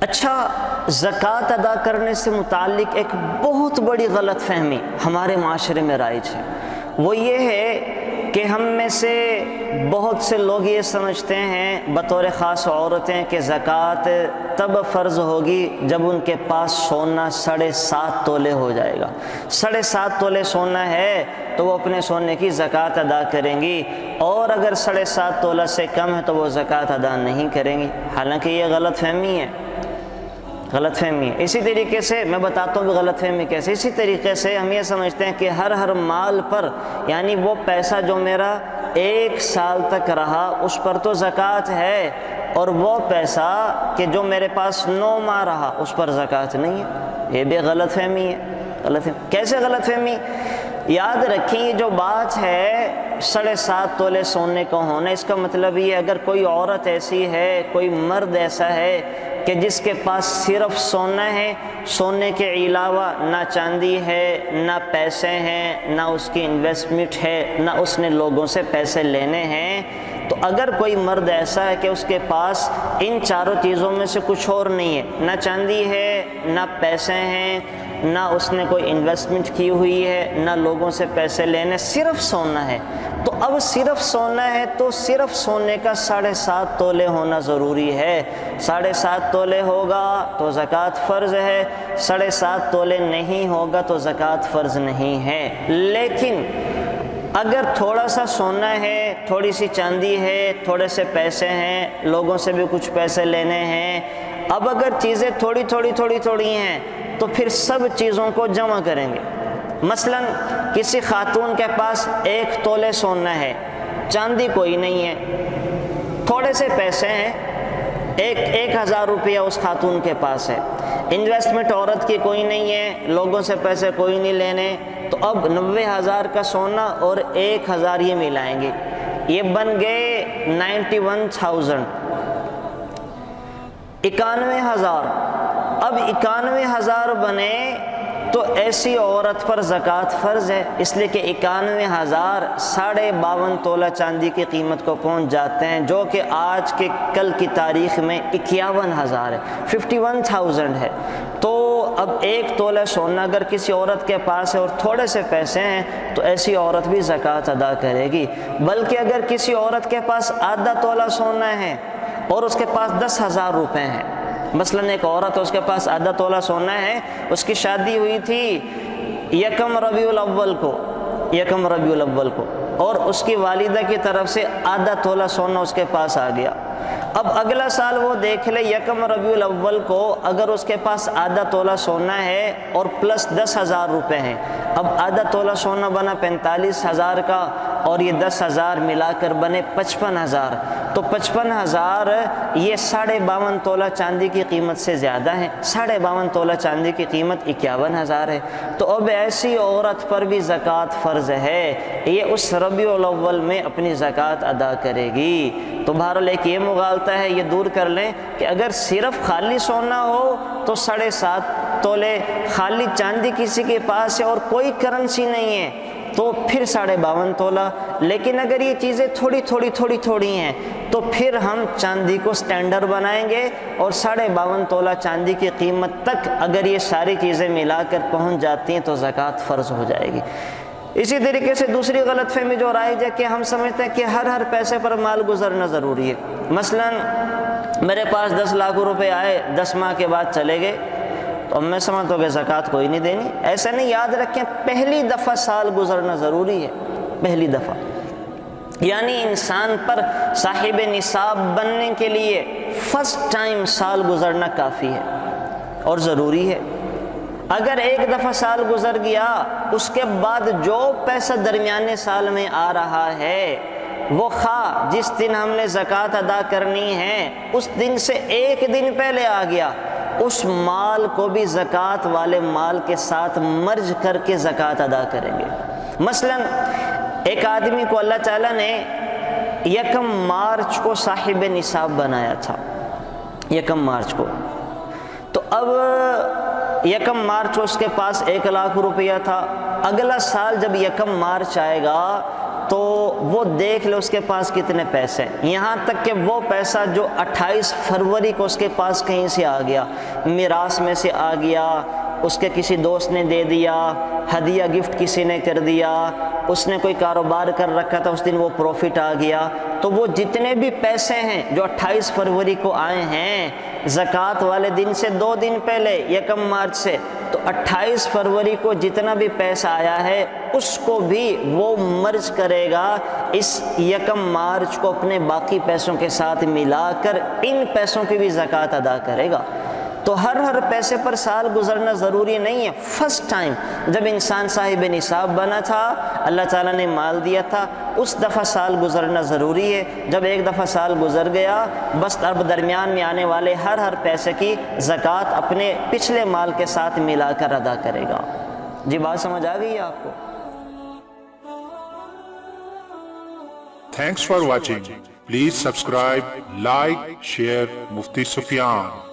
اچھا، زکوٰۃ ادا کرنے سے متعلق ایک بہت بڑی غلط فہمی ہمارے معاشرے میں رائج ہے، وہ یہ ہے کہ ہم میں سے بہت سے لوگ یہ سمجھتے ہیں بطور خاص عورتیں کہ زکوٰۃ تب فرض ہوگی جب ان کے پاس سونا 7.5 تولے ہو جائے گا۔ 7.5 تولے سونا ہے تو وہ اپنے سونے کی زکوٰۃ ادا کریں گی، اور اگر 7.5 تولہ سے کم ہے تو وہ زکوٰۃ ادا نہیں کریں گی۔ حالانکہ یہ غلط فہمی ہے، غلط فہمی ہے۔ اسی طریقے سے میں بتاتا ہوں کہ غلط فہمی کیسے۔ اسی طریقے سے ہم یہ سمجھتے ہیں کہ ہر مال پر، یعنی وہ پیسہ جو میرا 1 سال تک رہا اس پر تو زکوٰۃ ہے، اور وہ پیسہ کہ جو میرے پاس 9 ماہ رہا اس پر زکوٰۃ نہیں ہے۔ یہ بھی غلط فہمی ہے۔ غلط فہمی کیسے؟ غلط فہمی یاد رکھیں، یہ جو بات ہے 7.5 تولے سونے کا ہونا، اس کا مطلب یہ اگر کوئی عورت ایسی ہے، کوئی مرد ایسا ہے کہ جس کے پاس صرف سونا ہے، سونے کے علاوہ نہ چاندی ہے، نہ پیسے ہیں، نہ اس کی انویسٹمنٹ ہے، نہ اس نے لوگوں سے پیسے لینے ہیں، تو اگر کوئی مرد ایسا ہے کہ اس کے پاس ان چاروں چیزوں میں سے کچھ اور نہیں ہے، نہ چاندی ہے، نہ پیسے ہیں، نہ اس نے کوئی انویسٹمنٹ کی ہوئی ہے، نہ لوگوں سے پیسے لینے، صرف سونا ہے، تو اب صرف سونا ہے تو صرف سونے کا 7.5 تولے ہونا ضروری ہے۔ 7.5 تولے ہوگا تو زکوٰۃ فرض ہے، 7.5 تولے نہیں ہوگا تو زکوٰۃ فرض نہیں ہے۔ لیکن اگر تھوڑا سا سونا ہے، تھوڑی سی چاندی ہے، تھوڑے سے پیسے ہیں، لوگوں سے بھی کچھ پیسے لینے ہیں، اب اگر چیزیں تھوڑی ہیں تو پھر سب چیزوں کو جمع کریں گے۔ مثلا کسی خاتون کے پاس 1 تولے سونا ہے، چاندی کوئی نہیں ہے، تھوڑے سے پیسے ہیں، 1,000 روپیہ اس خاتون کے پاس ہے، انویسٹمنٹ عورت کی کوئی نہیں ہے، لوگوں سے پیسے کوئی نہیں لینے، تو اب 90,000 کا سونا اور 1,000 یہ ملائیں گے، یہ بن گئے 91,000، 91,000۔ اب 91,000 بنے تو ایسی عورت پر زکوٰۃ فرض ہے، اس لیے کہ 91,000 52.5 تولہ چاندی کی قیمت کو پہنچ جاتے ہیں، جو کہ آج کے کل کی تاریخ میں 51,000 ہے، 51,000 ہے۔ تو اب 1 تولہ سونا اگر کسی عورت کے پاس ہے اور تھوڑے سے پیسے ہیں تو ایسی عورت بھی زکوٰۃ ادا کرے گی۔ بلکہ اگر کسی عورت کے پاس آدھا تولہ سونا ہے اور اس کے پاس 10,000 روپے ہیں، مثلا ایک عورت ہے، اس کے پاس آدھا تولہ سونا ہے، اس کی شادی ہوئی تھی 1 ربیع الاول کو، اور اس کی والدہ کی طرف سے آدھا تولہ سونا اس کے پاس آ گیا۔ اب اگلا سال وہ دیکھ لے 1 ربیع الاول کو اگر اس کے پاس آدھا تولہ سونا ہے اور پلس 10,000 روپے ہیں، اب آدھا تولہ سونا بنا 45,000 کا، اور یہ 10,000 ملا کر بنے 55,000، تو 55,000 یہ 52.5 تولہ چاندی کی قیمت سے زیادہ ہیں، 52.5 تولہ چاندی کی قیمت 51,000 ہے، تو اب ایسی عورت پر بھی زکوٰۃ فرض ہے، یہ اس ربیع الاول میں اپنی زکوٰۃ ادا کرے گی۔ تو بہرحال ایک یہ مغالطہ ہے، یہ دور کر لیں کہ اگر صرف خالی سونا ہو تو 7.5 تولے خالی چاندی کسی کے پاس ہے اور کوئی کرنسی نہیں ہے تو پھر 52.5 تولہ، لیکن اگر یہ چیزیں تھوڑی ہیں تو پھر ہم چاندی کو سٹینڈرڈ بنائیں گے، اور 52.5 تولہ چاندی کی قیمت تک اگر یہ ساری چیزیں ملا کر پہنچ جاتی ہیں تو زکوٰۃ فرض ہو جائے گی۔ اسی طریقے سے دوسری غلط فہمی جو رائج ہے کہ ہم سمجھتے ہیں کہ ہر پیسے پر مال گزرنا ضروری ہے۔ مثلا میرے پاس 10 لاکھ روپے آئے، 10 ماہ کے بعد چلے گئے، تو اب میں سمجھتا ہوں کہ زکوٰۃ کوئی نہیں دینی۔ ایسا نہیں، یاد رکھیں پہلی دفعہ سال گزرنا ضروری ہے، پہلی دفعہ، یعنی انسان پر صاحب نصاب بننے کے لیے فرسٹ ٹائم سال گزرنا کافی ہے اور ضروری ہے۔ اگر ایک دفعہ سال گزر گیا، اس کے بعد جو پیسہ درمیانے سال میں آ رہا ہے وہ خواہ جس دن ہم نے زکوٰۃ ادا کرنی ہے اس دن سے 1 دن پہلے آ گیا، اس مال کو بھی زکوٰۃ والے مال کے ساتھ مرج کر کے زکوٰۃ ادا کریں گے۔ مثلا ایک آدمی کو اللہ تعالیٰ نے 1 مارچ کو صاحب نصاب بنایا تھا، 1 مارچ کو، تو اب 1 مارچ اس کے پاس 1 لاکھ روپیہ تھا، اگلا سال جب 1 مارچ آئے گا تو وہ دیکھ لے اس کے پاس کتنے پیسے ہیں، یہاں تک کہ وہ پیسہ جو 28 فروری کو اس کے پاس کہیں سے آ گیا، میراث میں سے آ گیا، اس کے کسی دوست نے دے دیا، ہدیہ گفٹ کسی نے کر دیا، اس نے کوئی کاروبار کر رکھا تھا، اس دن وہ پروفٹ آ گیا، تو وہ جتنے بھی پیسے ہیں جو 28 فروری کو آئے ہیں زکوٰۃ والے دن سے 2 دن پہلے 1 مارچ سے، تو 28 فروری کو جتنا بھی پیسہ آیا ہے اس کو بھی وہ مرج کرے گا اس 1 مارچ کو اپنے باقی پیسوں کے ساتھ ملا کر ان پیسوں کی بھی زکوٰۃ ادا کرے گا۔ تو ہر پیسے پر سال گزرنا ضروری نہیں ہے۔ فرسٹ ٹائم جب انسان صاحب نصاب بنا تھا، اللہ تعالیٰ نے مال دیا تھا، اس دفعہ سال گزرنا ضروری ہے۔ جب ایک دفعہ سال گزر گیا، بس اب درمیان میں آنے والے ہر پیسے کی زکوٰۃ اپنے پچھلے مال کے ساتھ ملا کر ادا کرے گا۔ جی بات سمجھ آ گئی ہے آپ کو؟ Thanks for watching. Please subscribe, like, share Mufti Sufyan.